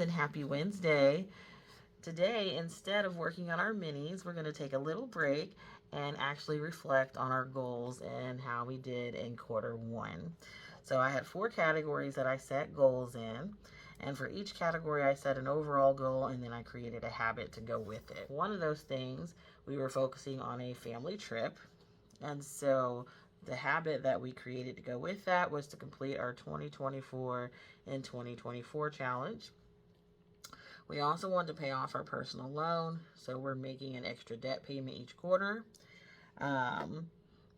and happy Wednesday. Today, instead of working on our minis, we're going to take a little break and actually reflect on our goals and how we did in Q1. So I had 4 categories that I set goals in, and for each category I set an overall goal, and then I created a habit to go with it. One of those things, we were focusing on a family trip, and so the habit that we created to go with that was to complete our 2024 and 2024 challenge. We also wanted to pay off our personal loan, so we're making an extra debt payment each quarter.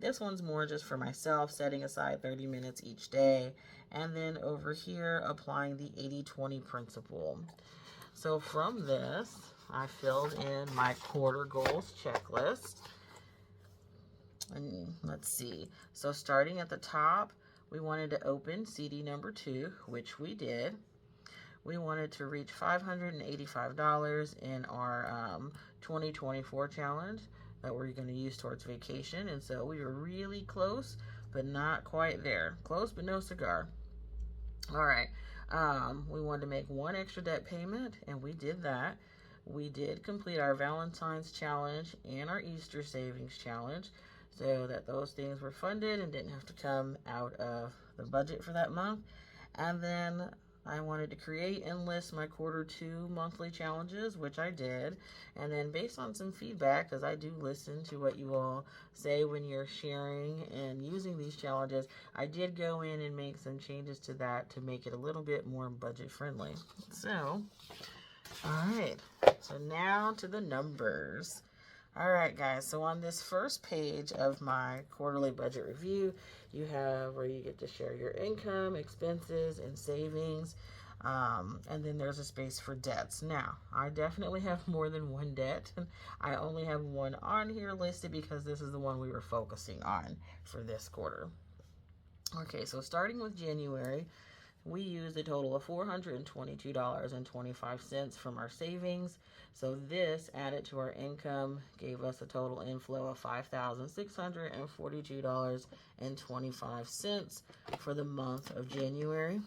This one's more just for myself, setting aside 30 minutes each day, and then over here applying the 80-20 principle. So from this, I filled in my quarter goals checklist. And let's see. So starting at the top, we wanted to open CD number 2, which we did. We wanted to reach $585 in our 2024 challenge that we're going to use towards vacation. And so we were really close, but not quite there. Close, but no cigar. All right. We wanted to make 1 extra debt payment, and we did that. We did complete our Valentine's challenge and our Easter savings challenge, so that those things were funded and didn't have to come out of the budget for that month. And then I wanted to create and list my Q2 monthly challenges, which I did. And then based on some feedback, because I do listen to what you all say when you're sharing and using these challenges, I did go in and make some changes to that to make it a little bit more budget friendly. So, all right, so now to the numbers. All right, guys, so on this first page of my quarterly budget review, you have where you get to share your income, expenses, and savings, and then there's a space for debts. Now, I definitely have more than 1 debt. I only have 1 on here listed because this is the one we were focusing on for this quarter. Okay, so starting with January, we used a total of $422.25 from our savings. So this added to our income gave us a total inflow of $5,642.25 for the month of January.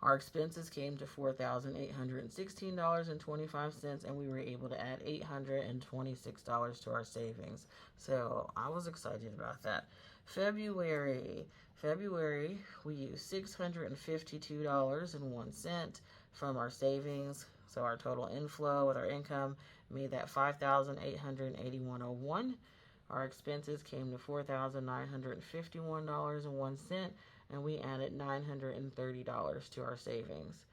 Our expenses came to $4,816.25, and we were able to add $826 to our savings. So I was excited about that. February, we used $652.01 from our savings. So our total inflow with our income made that $5,881.01. Our expenses came to $4,951.01, and we added $930 to our savings.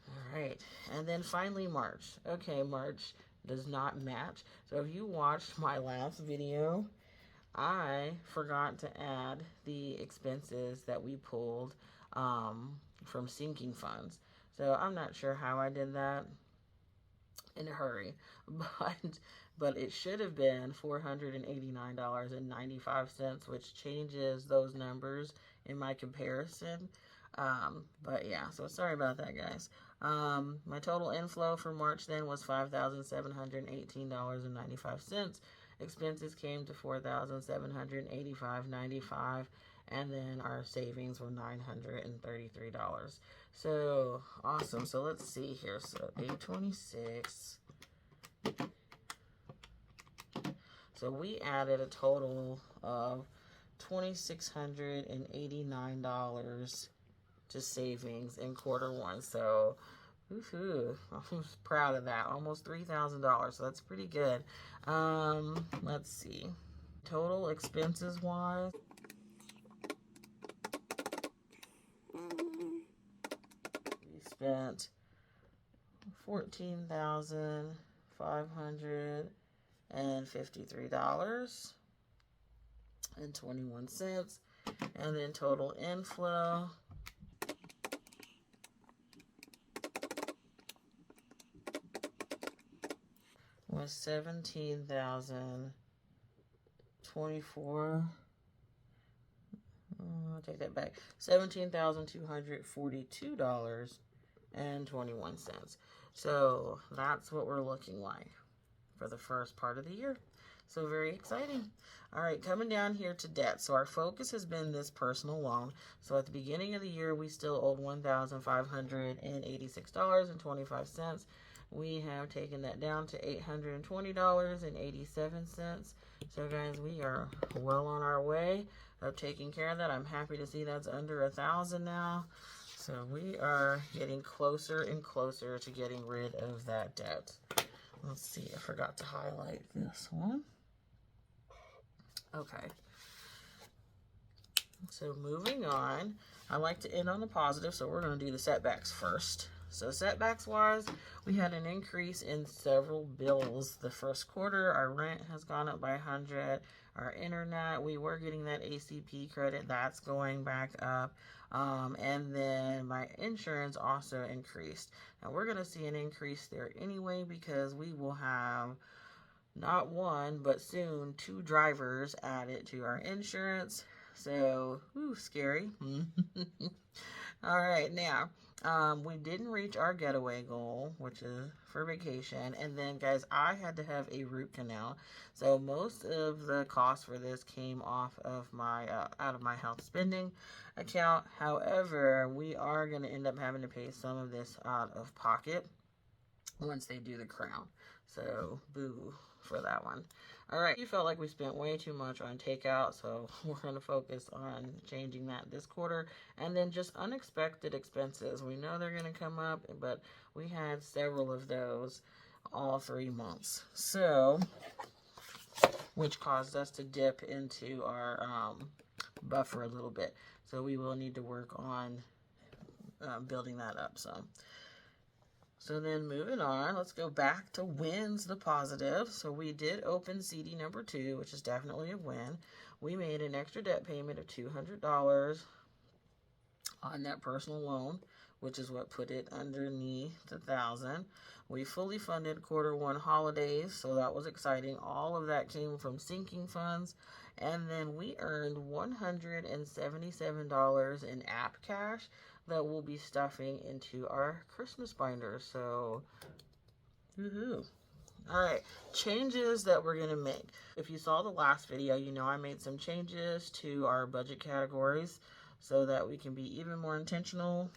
All right, and then finally March. Okay, March does not match. So if you watched my last video, I forgot to add the expenses that we pulled from sinking funds. So I'm not sure how I did that in a hurry, but it should have been $489.95, which changes those numbers in my comparison. But yeah, so sorry about that, guys. My total inflow for March then was $5,718.95. Expenses came to $4,785.95, and then our savings were $933. So awesome. So let's see here. So 826. So we added a total of $2,689 to savings in Q1. So woohoo, I was proud of that. Almost $3,000. So that's pretty good. Let's see. Total expenses wise, we spent $14,553.21, and then total inflow was $17,024. I'll take that back. $17,242.21. So that's what we're looking like for the first part of the year. So very exciting. All right, coming down here to debt. So our focus has been this personal loan. So at the beginning of the year, we still owed $1,586.25. We have taken that down to $820.87. So guys, we are well on our way of taking care of that. I'm happy to see that's under 1,000 now. So we are getting closer and closer to getting rid of that debt. Let's see, I forgot to highlight this one. Okay. So moving on, I like to end on the positive, so we're going to do the setbacks first. So setbacks wise, we had an increase in several bills the first quarter. Our rent has gone up by 100. Our internet, we were getting that ACP credit, that's going back up. And then my insurance also increased. Now we're going to see an increase there anyway because we will have not one, but soon 2 drivers added to our insurance. So, scary. All right, now, we didn't reach our getaway goal, which is for vacation. And then, guys, I had to have a root canal. So most of the cost for this came off of my, out of my health spending account. However, we are going to end up having to pay some of this out of pocket once they do the crown. So, boo for that one. All right, you felt like we spent way too much on takeout, so we're going to focus on changing that this quarter. And then just unexpected expenses. We know they're going to come up, but we had several of those all 3 months. So, which caused us to dip into our buffer a little bit. So we will need to work on building that up some. So then moving on, let's go back to wins, the positive. So we did open CD number 2, which is definitely a win. We made an extra debt payment of $200 on that personal loan, which is what put it underneath the 1,000. We fully funded Q1 holidays, so that was exciting. All of that came from sinking funds. And then we earned $177 in app cash that we'll be stuffing into our Christmas binders. So, woohoo. All right, changes that we're going to make. If you saw the last video, you know I made some changes to our budget categories so that we can be even more intentional.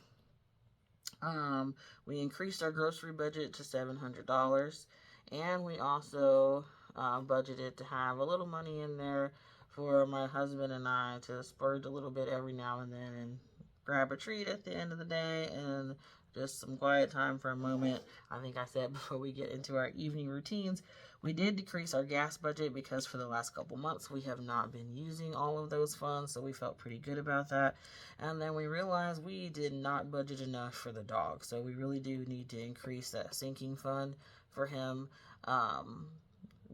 We increased our grocery budget to $700, and we also budgeted to have a little money in there for my husband and I to splurge a little bit every now and then and grab a treat at the end of the day and just some quiet time for a moment. I think I said before we get into our evening routines, we did decrease our gas budget because for the last couple months we have not been using all of those funds, so we felt pretty good about that. And then we realized we did not budget enough for the dog, so we really do need to increase that sinking fund for him,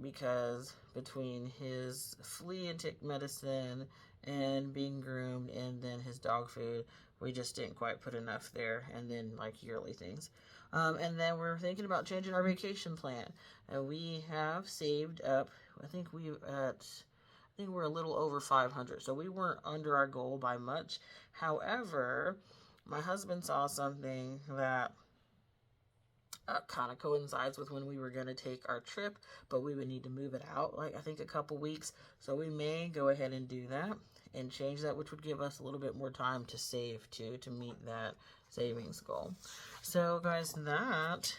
because between his flea and tick medicine and being groomed and then his dog food, we just didn't quite put enough there, and then like yearly things. And then we're thinking about changing our vacation plan. And we have saved up, I think we're a little over 500. So we weren't under our goal by much. However, my husband saw something that kind of coincides with when we were going to take our trip, but we would need to move it out, like I think a couple weeks. So we may go ahead and do that and change that, which would give us a little bit more time to save too, to meet that savings goal. So guys, that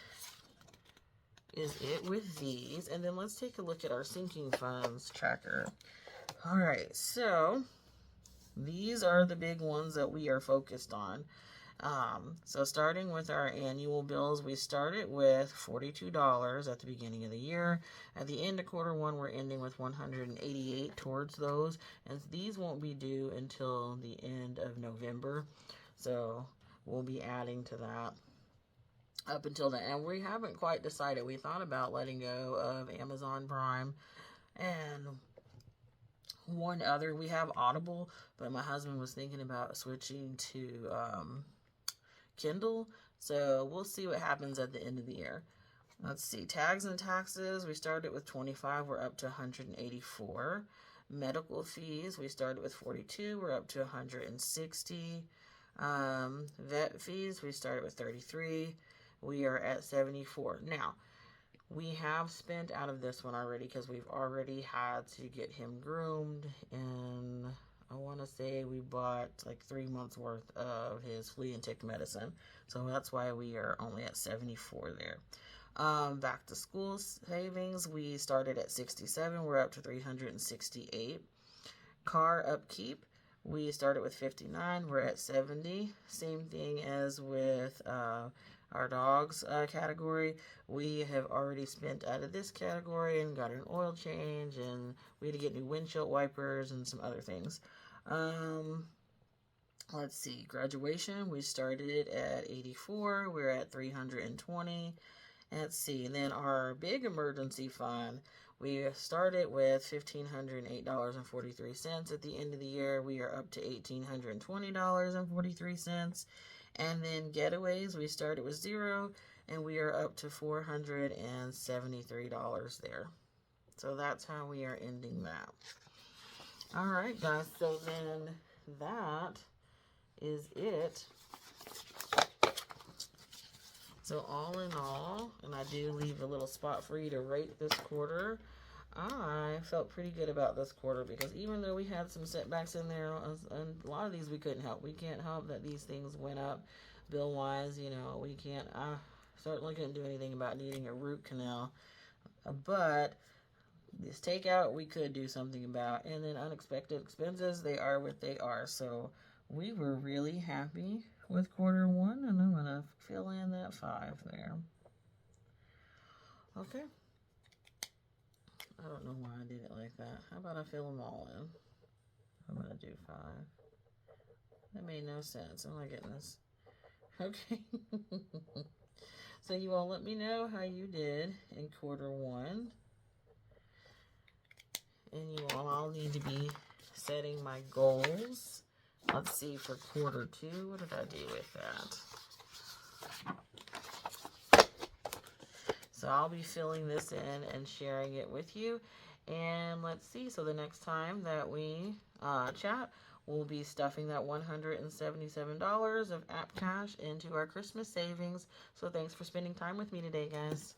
is it with these. And then let's take a look at our sinking funds tracker. All right, so these are the big ones that we are focused on. So starting with our annual bills, we started with $42 at the beginning of the year. At the end of Q1, we're ending with $188 towards those, and these won't be due until the end of November. So we'll be adding to that up until then. And we haven't quite decided. We thought about letting go of Amazon Prime and one other. We have Audible, but my husband was thinking about switching to Kindle, so we'll see what happens at the end of the year. Let's see, tags and taxes, we started with 25, we're up to 184. Medical fees, we started with 42, we're up to 160. Vet fees, we started with 33, we are at 74. Now, We have spent out of this one already because we've already had to get him groomed, and I want to say we bought like 3 months worth of his flea and tick medicine. So that's why we are only at 74 there. Back to school savings, we started at 67. We're up to 368. Car upkeep, we started with 59. We're at 70. Same thing as with our dogs category. We have already spent out of this category and got an oil change, and we had to get new windshield wipers and some other things. Let's see, graduation, we started at 84. We're at 320. Let's see, then our big emergency fund, we started with $1,508.43. At the end of the year, we are up to $1,820.43. And then getaways, we started with 0, and we are up to $473 there. So that's how we are ending that. All right, guys, so then that is it. So all in all, and I do leave a little spot for you to rate this quarter, I felt pretty good about this quarter because even though we had some setbacks in there, and a lot of these we couldn't help. We can't help that these things went up bill-wise. You know, we can't, I certainly couldn't do anything about needing a root canal. But this takeout we could do something about. And then unexpected expenses, they are what they are. So we were really happy with quarter one, and I'm going to fill in that 5 there. Okay. I don't know why I did it like that. How about I fill them all in? I'm going to do 5. That made no sense. Oh my goodness. Okay. So you all let me know how you did in quarter one. And you all need to be setting my goals. Let's see, for quarter 2, what did I do with that? So I'll be filling this in and sharing it with you. And let's see, so the next time that we chat, we'll be stuffing that $177 of app cash into our Christmas savings. So thanks for spending time with me today, guys.